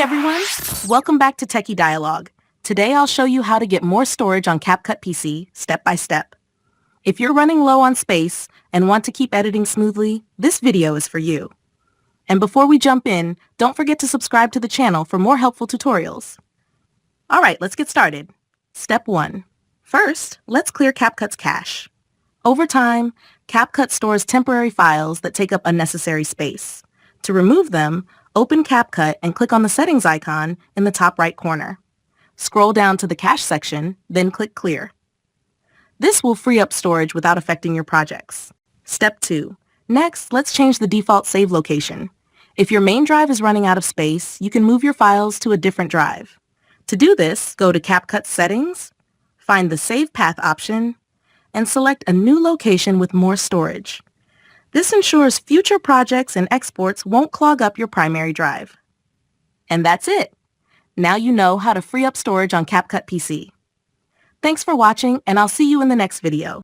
everyone! Welcome back to Techie Dialogue. Today I'll show you how to get more storage on CapCut PC, step by step. If you're running low on space and want to keep editing smoothly, this video is for you. And before we jump in, don't forget to subscribe to the channel for more helpful tutorials. Alright, let's get started. Step 1. First, let's clear CapCut's cache. Over time, CapCut stores temporary files that take up unnecessary space. To remove them, open CapCut and click on the settings icon in the top right corner. Scroll down to the cache section, then click Clear. This will free up storage without affecting your projects. Step 2. Next, let's change the default save location. If your main drive is running out of space, you can move your files to a different drive. To do this, go to CapCut Settings, find the Save Path option, and select a new location with more storage. This ensures future projects and exports won't clog up your primary drive. And that's it! Now you know how to free up storage on CapCut PC. Thanks for watching, and I'll see you in the next video.